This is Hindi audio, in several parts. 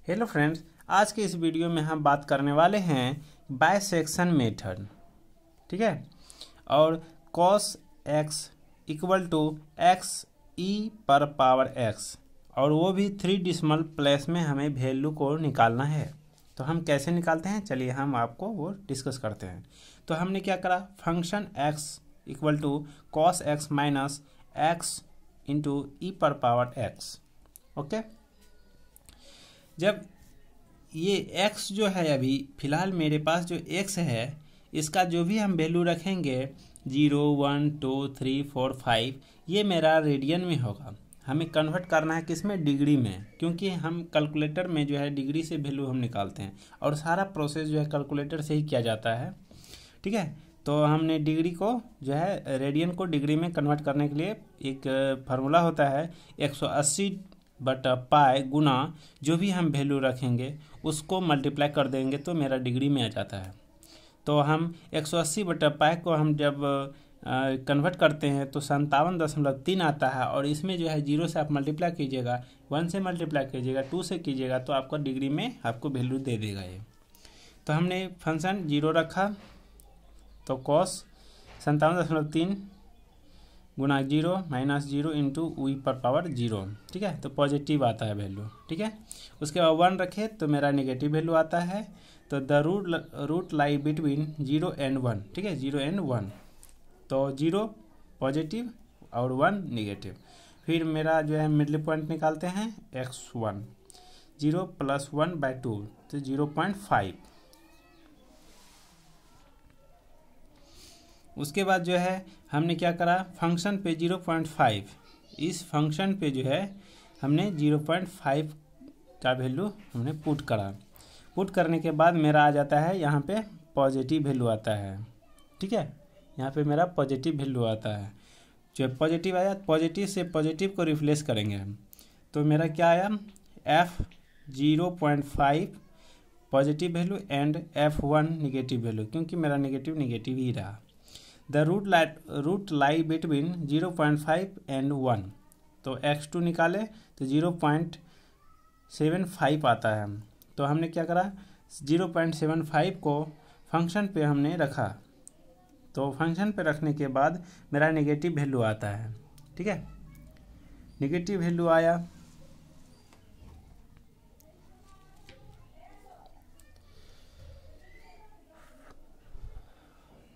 हेलो फ्रेंड्स, आज के इस वीडियो में हम बात करने वाले हैं बाइसेक्शन मेथड। ठीक है। और cos x equal to X E पर पावर x, और वो भी 3 डेसिमल प्लेस में हमें वैल्यू को निकालना है। तो हम कैसे निकालते हैं, चलिए हम आपको वो डिस्कस करते हैं। तो हमने क्या करा, function x equal to cos x minus X into E पर पावर x। ओके। जब ये x जो है, अभी फ़िलहाल मेरे पास जो x है, इसका जो भी हम वैल्यू रखेंगे 0, 1, 2, 3, 4, 5, ये मेरा रेडियन में होगा। हमें कन्वर्ट करना है किस में, डिग्री में, क्योंकि हम कैलकुलेटर में जो है डिग्री से वैल्यू हम निकालते हैं और सारा प्रोसेस जो है कैलकुलेटर से ही किया जाता है। ठीक है। तो हमने डिग्री को जो है रेडियन को डिग्री में कन्वर्ट करने के लिए एक फार्मूला होता है 180/पाई गुना जो भी हम वैल्यू रखेंगे उसको मल्टीप्लाई कर देंगे तो मेरा डिग्री में आ जाता है। तो हम 180/पाई को हम जब कन्वर्ट करते हैं तो 57.3 आता है, और इसमें जो है 0 से आप मल्टीप्लाई कीजिएगा, 1 से मल्टीप्लाई कीजिएगा, 2 से कीजिएगा तो आपका डिग्री में आपको वैल्यू दे देगा ये। तो हमने फंक्शन 0 रखा, तो cos 57.3 गुना 0 माइनस 0 इंटू ई पर पावर 0। ठीक है। तो पॉजिटिव आता है वैल्यू। ठीक है। उसके बाद 1 रखे तो मेरा नेगेटिव वैल्यू आता है। तो the root lie between 0 and 1। ठीक है, 0 एंड 1। तो 0 पॉजिटिव और 1 नेगेटिव। फिर मेरा जो है मिडिल पॉइंट निकालते हैं x1, 0 प्लस 1/2 तो 0.5। उसके बाद जो है हमने क्या करा, फंक्शन पे 0.5, इस फंक्शन पे जो है हमने 0.5 का वैल्यू हमने पुट करा। पुट करने के बाद मेरा आ जाता है यहाँ पे पॉजिटिव वैल्यू आता है। ठीक है, यहाँ पे मेरा पॉजिटिव वैल्यू आता है। जो पॉजिटिव आया, पॉजिटिव से पॉजिटिव को रिप्लेस करेंगे हम, तो मेरा क्या आया, f0.5 positive value and f1 negative value, क्योंकि मेरा नेगेटिव नेगेटिव ही रहा। The root lie between 0.5 and 1, तो x2 निकाले तो 0.75 आता है। तो हमने क्या करा, 0.75 को फंक्शन पे हमने रखा। तो फंक्शन पे रखने के बाद मेरा नेगेटिव वैल्यू आता है। ठीक है, नेगेटिव वैल्यू आया।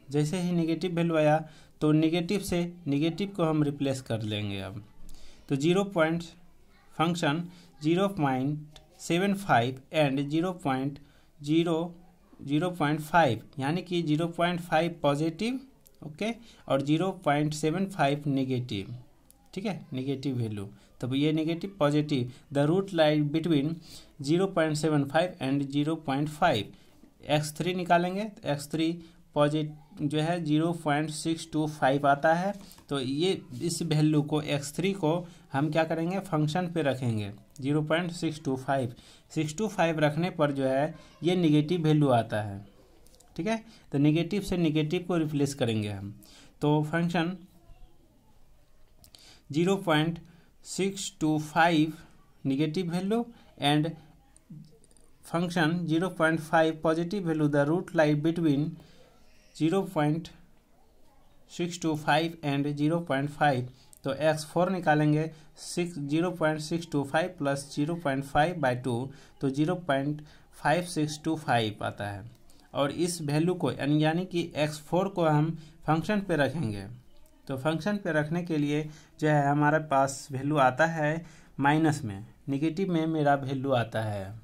जैसे ही नेगेटिव वैल्यू आया तो नेगेटिव से नेगेटिव को हम रिप्लेस कर लेंगे अब। तो फंक्शन 0.75 एंड 0.5 यानी कि 0.5 पॉजिटिव, ओके, और 0.75 नेगेटिव। ठीक है, नेगेटिव वैल्यू। तब ये negative positive, the root lie between 0.75 and 0.5। x3 निकालेंगे तो x3 पॉजिटिव जो है 0.625 आता है। तो ये इस वैल्यू को x3 को हम क्या करेंगे, फंक्शन पे रखेंगे 0.625 रखने पर जो है ये निगेटिव वैल्यू आता है। ठीक है, तो निगेटिव से निगेटिव को रिप्लेस करेंगे हम। तो function 0.625 negative value and function 0.5 positive value, the root lie between 0.625 and 0.5। तो x4 निकालेंगे, 0.625 प्लस 0.5/2 तो 0.5625 आता है। और इस वैल्यू को यानी कि x4 को हम फंक्शन पे रखेंगे। तो फंक्शन पे रखने के लिए जो है हमारे पास वैल्यू आता है माइनस में, नेगेटिव में मेरा वैल्यू आता है,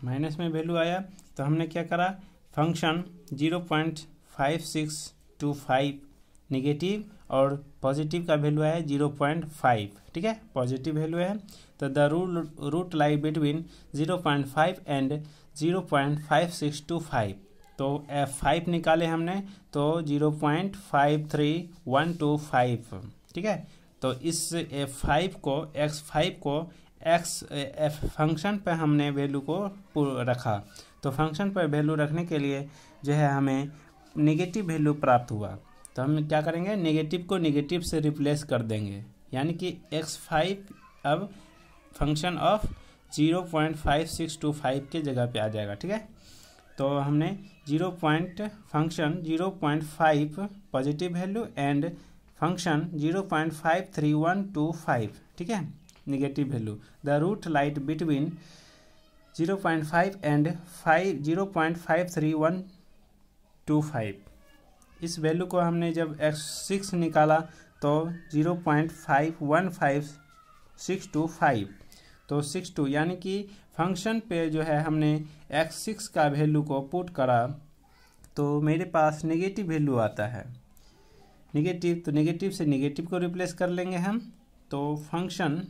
माइनस में वैल्यू आया। तो हमने क्या करा, फंक्शन 0.5625 नेगेटिव और पॉजिटिव का वैल्यू है 0.5। ठीक है, पॉजिटिव वैल्यू है। तो the root lie between 0.5 and 0.5625। तो f5 निकाले हमने तो 0.53125। ठीक है, तो इस f5 को x5 को फंक्शन पे हमने वैल्यू को रखा। तो फंक्शन पर वैल्यू रखने के लिए जो है हमें नेगेटिव वैल्यू प्राप्त हुआ। तो हम क्या करेंगे, नेगेटिव को नेगेटिव से रिप्लेस कर देंगे, यानी कि x5 अब फंक्शन ऑफ 0.5625 के जगह पे आ जाएगा। ठीक है, तो हमने function 0.5 positive value and function 0.53125, ठीक है, negative value. The root light between 0.5 and 0.53125। इस वैल्यू को हमने जब x6 निकाला तो 0.515625, तो 62, यानी कि फंक्शन पे जो है हमने x6 का वैल्यू को पुट करा तो मेरे पास नेगेटिव वैल्यू आता है। नेगेटिव, तो नेगेटिव से नेगेटिव को रिप्लेस कर लेंगे हम। तो function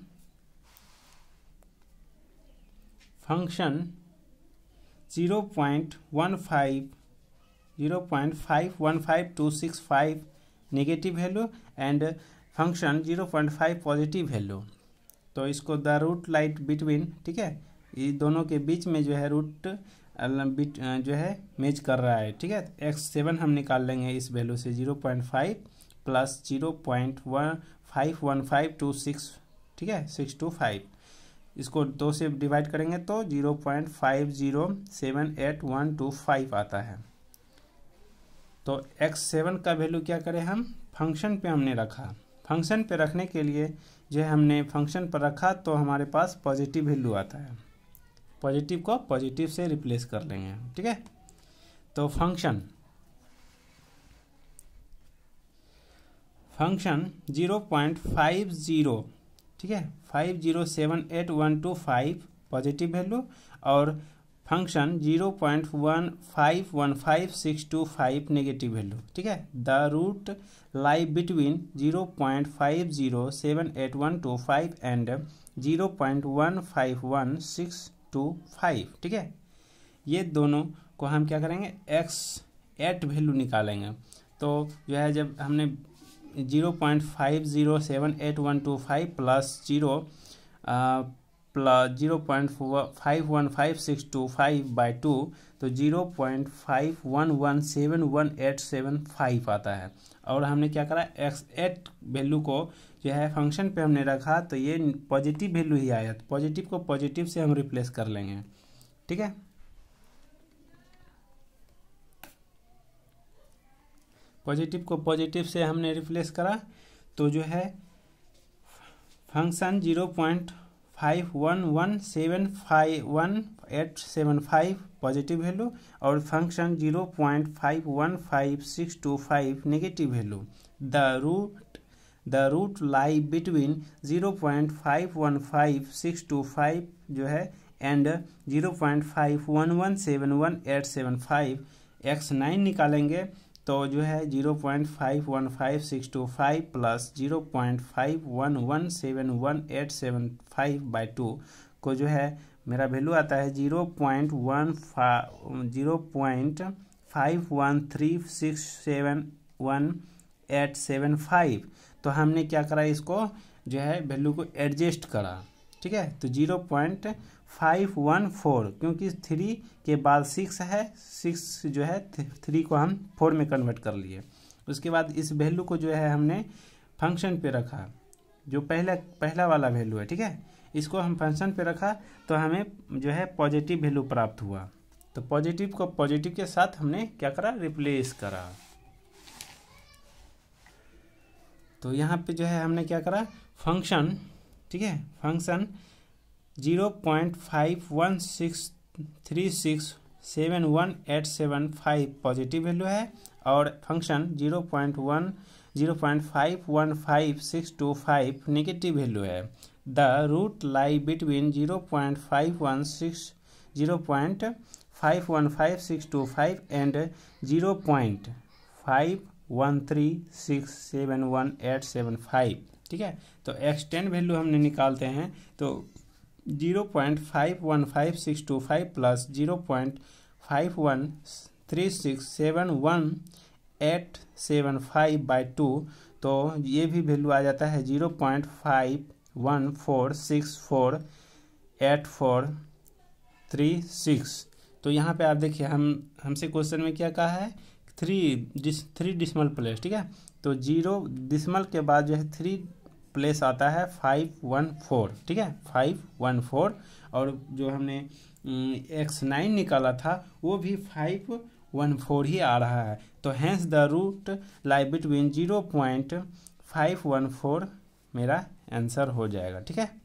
0.515265 negative value and function 0.5 positive value. तो इसको द रूट लाइट बिटवीन, ठीक है, ये दोनों के बीच में जो है रूट जो है मैच कर रहा है। ठीक है, x7 हम निकाल लेंगे इस वैल्यू से 0.5 प्लस 0.515265, ठीक है, 625। इसको 2 से डिवाइड करेंगे तो 0.5078125 आता है। तो x7 का वैल्यू क्या करें हम, फंक्शन पे हमने रखा। फंक्शन पे रखने के लिए जो है हमने फंक्शन पर रखा तो हमारे पास पॉजिटिव वैल्यू आता है। पॉजिटिव को पॉजिटिव से रिप्लेस कर लेंगे। ठीक है, तो फंक्शन 0.50, ठीक है, 5078125 पॉजिटिव वैल्यू और फंक्शन 0.1515625 नेगेटिव वैल्यू। ठीक है, the root lie between 0.50782125 and 0.151625। ठीक है, ये दोनों को हम क्या करेंगे, x8 वैल्यू निकालेंगे। तो जो है जब हमने 0.50782125 प्लस 0.515625 बाई 2, तो 0.51171875 आता है। और हमने क्या करा, x8 वैल्यू को जो है फंक्शन पे हमने रखा तो ये पॉजिटिव वैल्यू ही आया। तो पॉजिटिव को पॉजिटिव से हम रिप्लेस कर लेंगे। ठीक है, पॉजिटिव को पॉजिटिव से हमने रिप्लेस करा तो जो है फंक्शन 0.5117511875 पॉजिटिव वैल्यू और function 0.515625 negative value. The root lie between 0.515625 जो है एंड 0.51171875। x9 निकालेंगे तो जो है 0.515625 प्लस 0.51171875 बाई 2 को जो है मेरा वैल्यू आता है 0.5136711875। तो हमने क्या करा, इसको जो है वैल्यू को एडजस्ट करा। ठीक है, तो 0.514, क्योंकि 3 के बाद 6 है, 6 जो है 3 को हम 4 में कन्वर्ट कर लिए। उसके बाद इस वैल्यू को जो है हमने फंक्शन पे रखा, जो पहला वाला वैल्यू है। ठीक है, इसको हम फंक्शन पे रखा तो हमें जो है पॉजिटिव वैल्यू प्राप्त हुआ। तो पॉजिटिव को पॉजिटिव के साथ हमने क्या करा, रिप्लेस करा। तो यहाँ पे जो है हमने क्या करा, फंक्शन, ठीक है, फंक्शन 0.5163671875 पॉजिटिव वैल्यू है और फंक्शन 0.515625 नेगेटिव वैल्यू है। The root lie between 0.515625 and 0.5136711875। ठीक है, तो x10 वैल्यू हमने निकालते हैं तो 0.515625 प्लस 0.5136711875 बाई 2, तो ये भी वैल्यू आ जाता है 0.51464836। तो यहाँ पे आप देखिए हमसे क्वेश्चन में क्या कहा है, 3 डिसिमल प्लेस। ठीक है, तो 0 डिसिमल के बाद जो है 3 प्लेस आता है 514, ठीक है 514, और जो हमने x9 निकाला था वो भी 514 ही आ रहा है। तो hence the root lie between 0.514 मेरा आंसर हो जाएगा, ठीक है।